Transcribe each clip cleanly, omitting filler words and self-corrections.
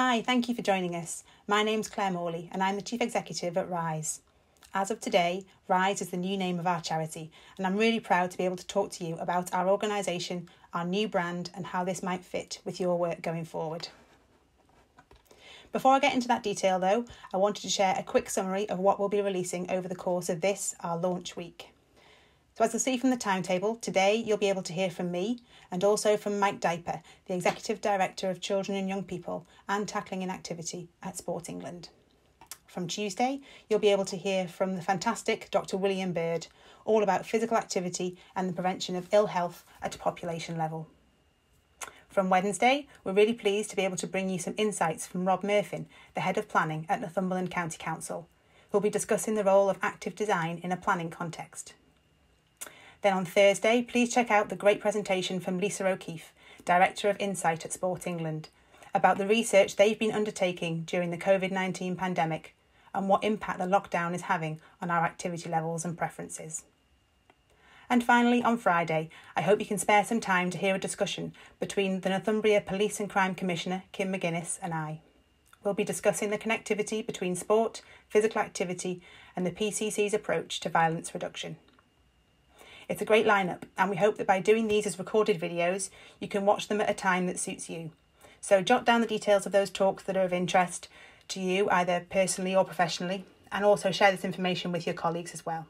Hi, thank you for joining us. My name's Claire Morley and I'm the Chief Executive at Rise. As of today, Rise is the new name of our charity, and I'm really proud to be able to talk to you about our organisation, our new brand, and how this might fit with your work going forward. Before I get into that detail though, I wanted to share a quick summary of what we'll be releasing over the course of this, our launch week. So as you'll see from the timetable, today you'll be able to hear from me and also from Mike Diaper, the Executive Director of Children and Young People and Tackling Inactivity at Sport England. From Tuesday, you'll be able to hear from the fantastic Dr. William Bird, all about physical activity and the prevention of ill health at a population level. From Wednesday, we're really pleased to be able to bring you some insights from Rob Murphin, the Head of Planning at Northumberland County Council, who'll be discussing the role of active design in a planning context. Then on Thursday, please check out the great presentation from Lisa O'Keefe, Director of Insight at Sport England, about the research they've been undertaking during the COVID-19 pandemic and what impact the lockdown is having on our activity levels and preferences. And finally, on Friday, I hope you can spare some time to hear a discussion between the Northumbria Police and Crime Commissioner, Kim McGuinness, and I. We'll be discussing the connectivity between sport, physical activity, and the PCC's approach to violence reduction. It's a great lineup, and we hope that by doing these as recorded videos, you can watch them at a time that suits you. So jot down the details of those talks that are of interest to you, either personally or professionally, and also share this information with your colleagues as well.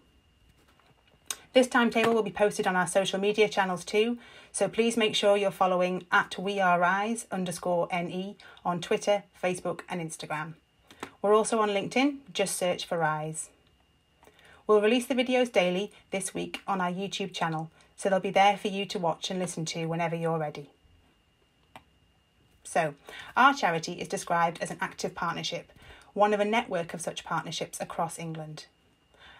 This timetable will be posted on our social media channels too, so please make sure you're following @WeAreRise_NE on Twitter, Facebook and Instagram. We're also on LinkedIn, just search for Rise. We'll release the videos daily this week on our YouTube channel, so they'll be there for you to watch and listen to whenever you're ready. So, our charity is described as an active partnership, one of a network of such partnerships across England.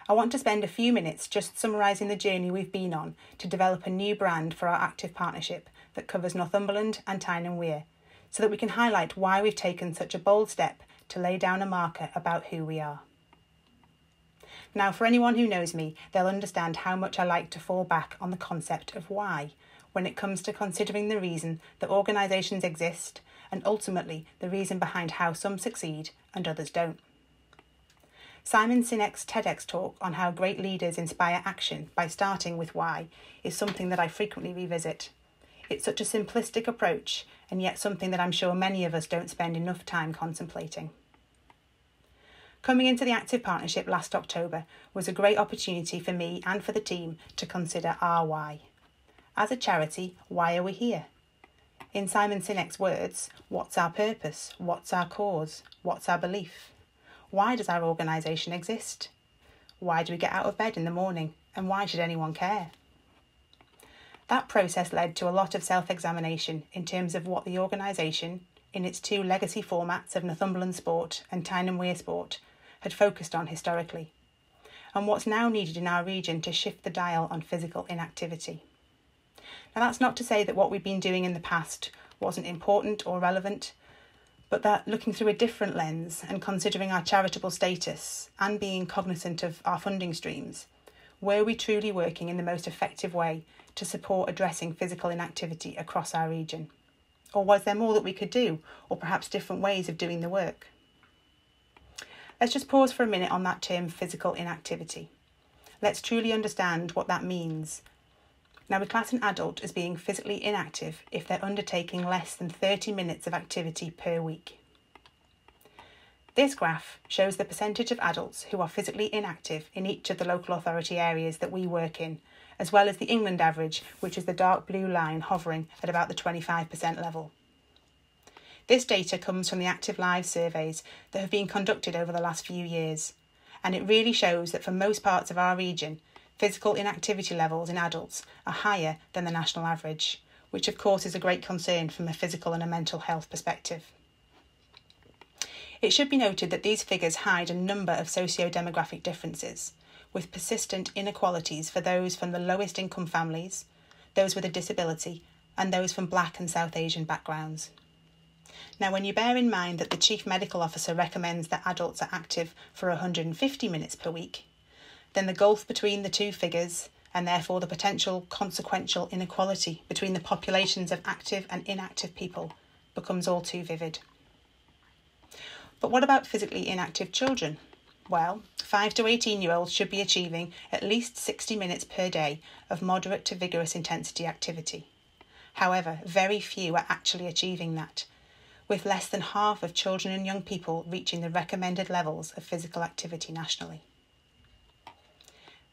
I want to spend a few minutes just summarising the journey we've been on to develop a new brand for our active partnership that covers Northumberland and Tyne and Wear, so that we can highlight why we've taken such a bold step to lay down a marker about who we are. Now, for anyone who knows me, they'll understand how much I like to fall back on the concept of why when it comes to considering the reason that organisations exist and ultimately the reason behind how some succeed and others don't. Simon Sinek's TEDx talk on how great leaders inspire action by starting with why is something that I frequently revisit. It's such a simplistic approach and yet something that I'm sure many of us don't spend enough time contemplating. Coming into the Active Partnership last October was a great opportunity for me and for the team to consider our why. As a charity, why are we here? In Simon Sinek's words, what's our purpose? What's our cause? What's our belief? Why does our organisation exist? Why do we get out of bed in the morning? And why should anyone care? That process led to a lot of self-examination in terms of what the organisation, in its two legacy formats of Northumberland Sport and Tyne and Wear Sport, had focused on historically, and what's now needed in our region to shift the dial on physical inactivity. Now, that's not to say that what we've been doing in the past wasn't important or relevant, but that looking through a different lens and considering our charitable status and being cognizant of our funding streams, were we truly working in the most effective way to support addressing physical inactivity across our region? Or was there more that we could do, or perhaps different ways of doing the work? Let's just pause for a minute on that term physical inactivity. Let's truly understand what that means. Now, we class an adult as being physically inactive if they're undertaking less than 30 minutes of activity per week. This graph shows the percentage of adults who are physically inactive in each of the local authority areas that we work in, as well as the England average, which is the dark blue line hovering at about the 25% level. This data comes from the Active Lives surveys that have been conducted over the last few years, and it really shows that for most parts of our region, physical inactivity levels in adults are higher than the national average, which of course is a great concern from a physical and a mental health perspective. It should be noted that these figures hide a number of socio-demographic differences, with persistent inequalities for those from the lowest income families, those with a disability, and those from Black and South Asian backgrounds. Now, when you bear in mind that the Chief Medical Officer recommends that adults are active for 150 minutes per week, then the gulf between the two figures, and therefore the potential consequential inequality between the populations of active and inactive people, becomes all too vivid. But what about physically inactive children? Well, 5 to 18-year-olds should be achieving at least 60 minutes per day of moderate to vigorous intensity activity. However, very few are actually achieving that, with less than half of children and young people reaching the recommended levels of physical activity nationally.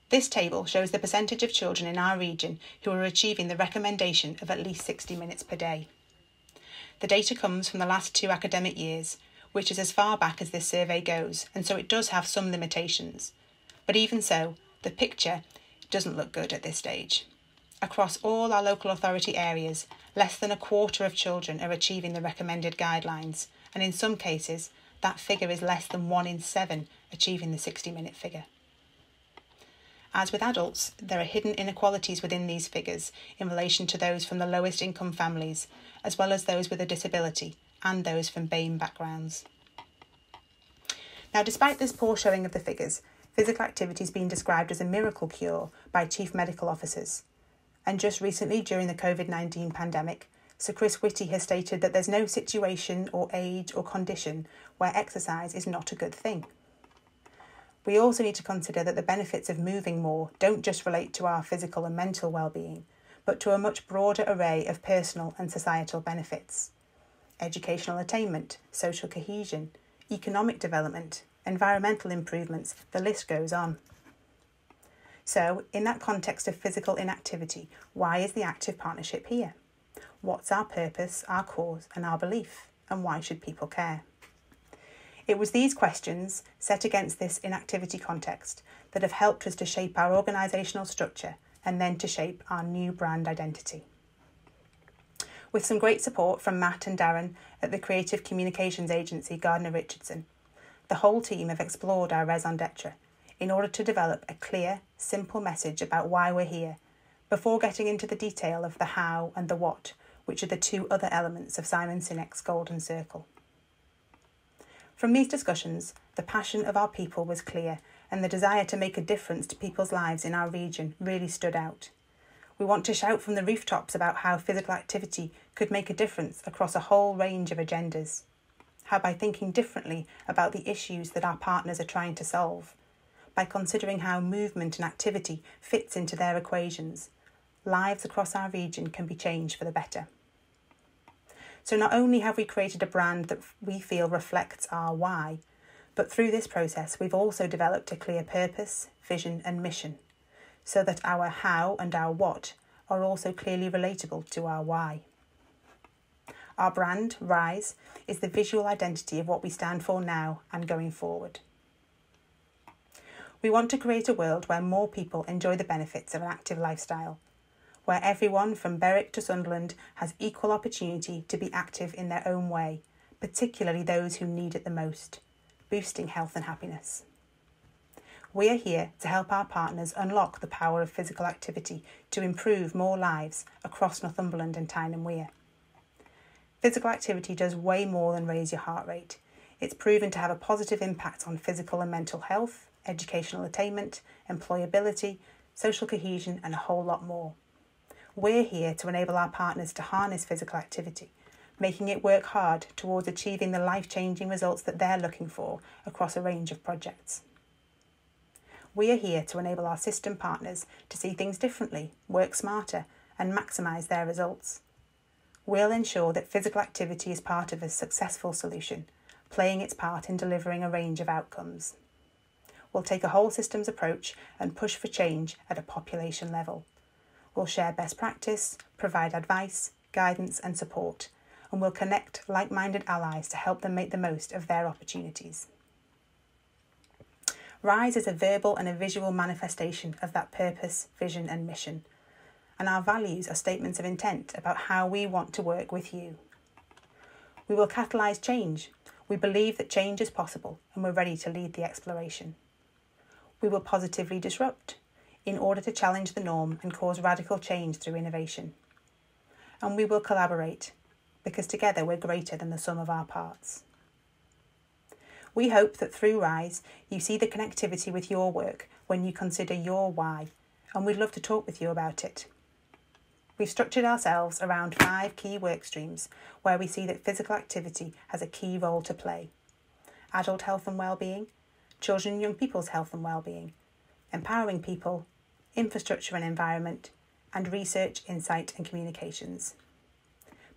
This table shows the percentage of children in our region who are achieving the recommendation of at least 60 minutes per day. The data comes from the last 2 academic years, which is as far back as this survey goes, and so it does have some limitations. But even so, the picture doesn't look good at this stage. Across all our local authority areas, less than a quarter of children are achieving the recommended guidelines, and in some cases, that figure is less than 1 in 7 achieving the 60-minute figure. As with adults, there are hidden inequalities within these figures in relation to those from the lowest income families, as well as those with a disability, and those from BAME backgrounds. Now, despite this poor showing of the figures, physical activity has been described as a miracle cure by chief medical officers. And just recently, during the COVID-19 pandemic, Sir Chris Whitty has stated that there's no situation or age or condition where exercise is not a good thing. We also need to consider that the benefits of moving more don't just relate to our physical and mental well-being, but to a much broader array of personal and societal benefits. Educational attainment, social cohesion, economic development, environmental improvements, the list goes on. So, in that context of physical inactivity, why is the Active Partnership here? What's our purpose, our cause, and our belief? And why should people care? It was these questions, set against this inactivity context, that have helped us to shape our organisational structure and then to shape our new brand identity. With some great support from Matt and Darren at the creative communications agency Gardner Richardson, the whole team have explored our raison d'etre in order to develop a clear, simple message about why we're here, before getting into the detail of the how and the what, which are the 2 other elements of Simon Sinek's Golden Circle. From these discussions, the passion of our people was clear, and the desire to make a difference to people's lives in our region really stood out. We want to shout from the rooftops about how physical activity could make a difference across a whole range of agendas. How by thinking differently about the issues that our partners are trying to solve, by considering how movement and activity fits into their equations, lives across our region can be changed for the better. So not only have we created a brand that we feel reflects our why, but through this process we've also developed a clear purpose, vision and mission, so that our how and our what are also clearly relatable to our why. Our brand, Rise, is the visual identity of what we stand for now and going forward. We want to create a world where more people enjoy the benefits of an active lifestyle, where everyone from Berwick to Sunderland has equal opportunity to be active in their own way, particularly those who need it the most, boosting health and happiness. We are here to help our partners unlock the power of physical activity to improve more lives across Northumberland and Tyne and Wear. Physical activity does way more than raise your heart rate. It's proven to have a positive impact on physical and mental health, educational attainment, employability, social cohesion and a whole lot more. We're here to enable our partners to harness physical activity, making it work hard towards achieving the life-changing results that they're looking for across a range of projects. We are here to enable our system partners to see things differently, work smarter and maximise their results. We'll ensure that physical activity is part of a successful solution, playing its part in delivering a range of outcomes. We'll take a whole systems approach and push for change at a population level. We'll share best practice, provide advice, guidance and support, and we'll connect like-minded allies to help them make the most of their opportunities. Rise is a verbal and a visual manifestation of that purpose, vision and mission, and our values are statements of intent about how we want to work with you. We will catalyse change. We believe that change is possible and we're ready to lead the exploration. We will positively disrupt in order to challenge the norm and cause radical change through innovation. And we will collaborate because together we're greater than the sum of our parts. We hope that through Rise, you see the connectivity with your work when you consider your why, and we'd love to talk with you about it. We've structured ourselves around 5 key work streams where we see that physical activity has a key role to play. adult health and well-being, children and young people's health and well-being, empowering people, infrastructure and environment, and research, insight and communications.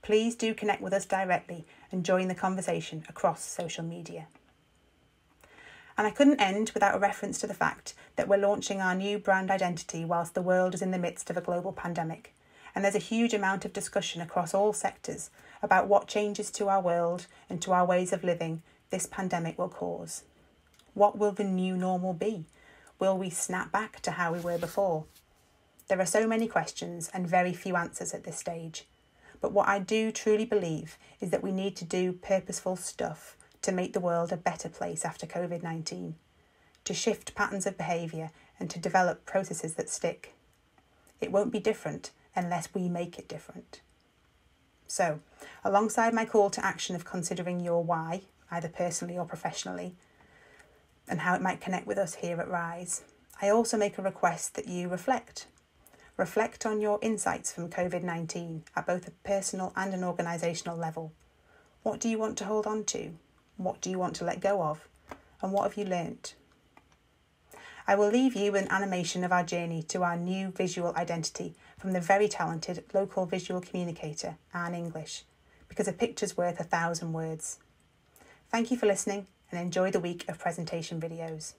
Please do connect with us directly and join the conversation across social media. And I couldn't end without a reference to the fact that we're launching our new brand identity whilst the world is in the midst of a global pandemic, and there's a huge amount of discussion across all sectors about what changes to our world and to our ways of living this pandemic will cause. What will the new normal be? Will we snap back to how we were before? There are so many questions and very few answers at this stage. But what I do truly believe is that we need to do purposeful stuff to make the world a better place after COVID-19, to shift patterns of behaviour and to develop processes that stick. It won't be different unless we make it different. So, alongside my call to action of considering your why, either personally or professionally, and how it might connect with us here at Rise, I also make a request that you reflect. Reflect on your insights from COVID-19 at both a personal and an organisational level. What do you want to hold on to? What do you want to let go of? And what have you learnt? I will leave you with an animation of our journey to our new visual identity from the very talented local visual communicator, Anne English, because a picture's worth 1,000 words. Thank you for listening and enjoy the week of presentation videos.